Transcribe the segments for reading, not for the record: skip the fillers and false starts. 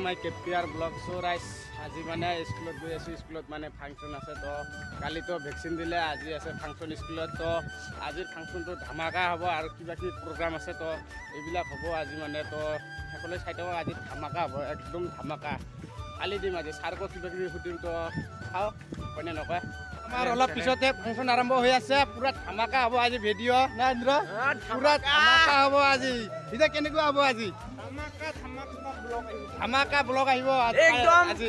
মাই K.P.R blog. চ' ৰাইজ আজি মানে স্কুলত গৈ আছোঁ। স্কুলত মানে ফাংচন আছে। তো কালিতো ভেকচিন দিলে, আজি আছে ফাংচন স্কুলত। তো আজিৰ ফাংচনটো ধামাকা হ'ব আৰু কিবা কিবি প্ৰগ্ৰাম আছে। তো এইবিলাক হ'ব আজি মানে। তো সকলোৱে চাই থাকক, আজি ধামাকা হ'ব, একদম ধামাকা। কালি দিম আজি ছাৰকো কিবা কিবি সুধিম। তো চাওঁ হয়নে নকয়। আমাৰ অলপ পিছতে ফাংচন আৰম্ভ হৈ আছে। পুৰা ধামাকা হ'ব আজি ভিডিঅ' না ইন্দ্ৰ? পুৰা ধামাকা হ'ব আজি। এতিয়া কেনেকুৱা হ'ব আজি? ধামাকা ব্লগ আহিব আজি।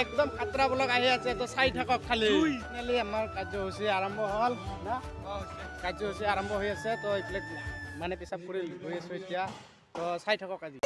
একদম খাতৰা ব্লগ আহি আছে। তো চাই থাকক খালি। ফাইনেলি আমাৰ কাৰ্যসূচী আৰম্ভ হ'ল না? কাৰ্যসূচী আৰম্ভ হৈ আছে। তো এইফালে মানে পেচাব কৰি গৈ আছোঁ এতিয়া। তো চাই থাকক আজি।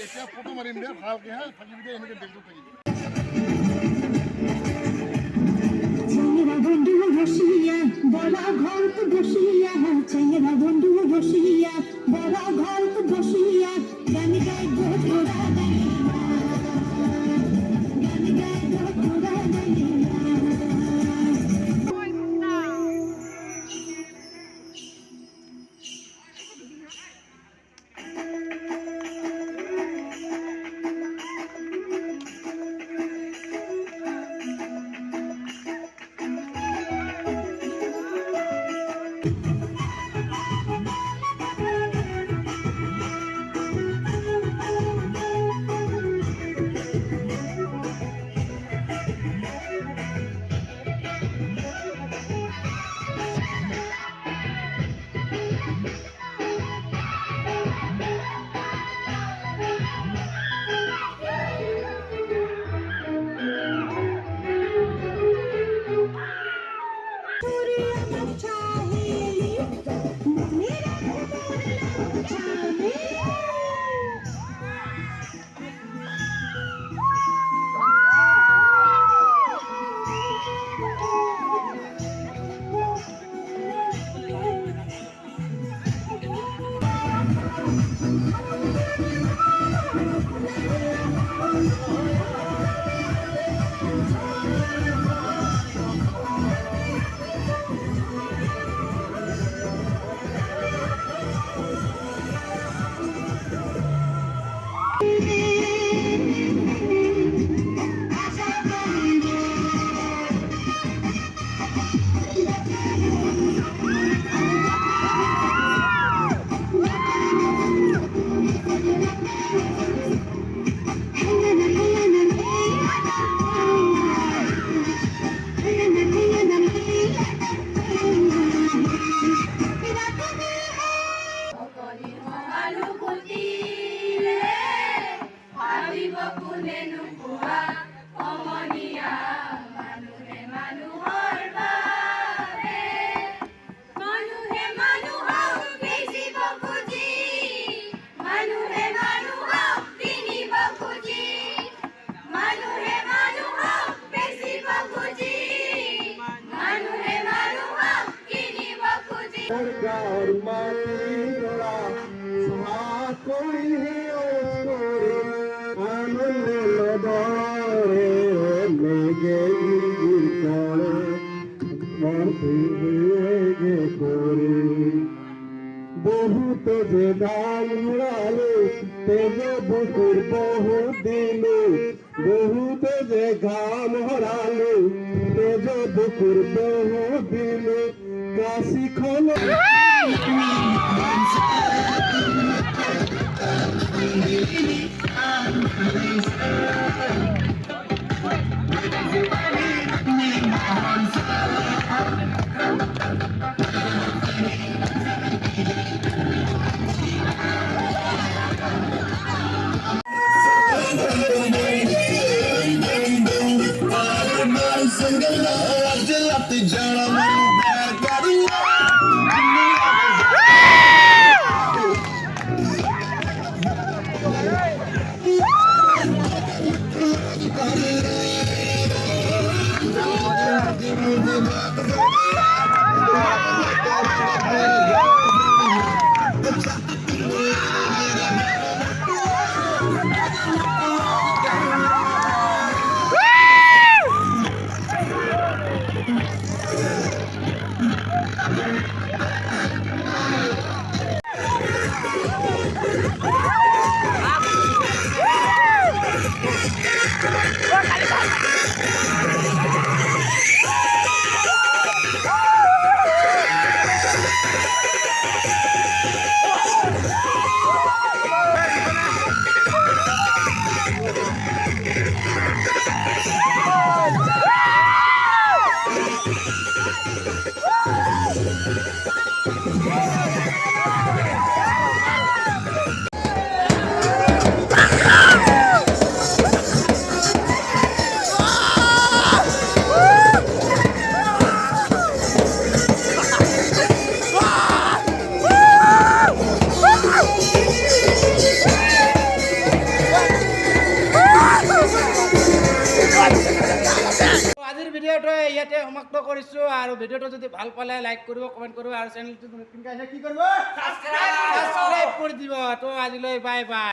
এতিয়া ফটো মাৰিম দে ভালকে হা থাকিবি দে এনেকে দেখো থাকিবি চেংরা বন্ধু বসিয়া বলা ঘর বসিয়া চেংরা বন্ধু বসিয়া বলা ঘর বসিয়া গান গাই গোরা গান গাই গোরা बहुत जे दाम हराले तेज बकुर बहुत दिलु बहुत जे घाम हराले तेज बकुर बहुत दिलु काशी खलो আজিৰ ভিডিঅ'টো ইয়াতে সমাপ্ত কৰিছোঁ আৰু ভিডিঅ'টো যদি ভাল পালে লাইক কৰিব কমেণ্ট কৰিব আৰু চেনেলটো কি কৰিব ছাবস্ক্ৰাইব কৰি দিব তো আজিলৈ বাই বাই।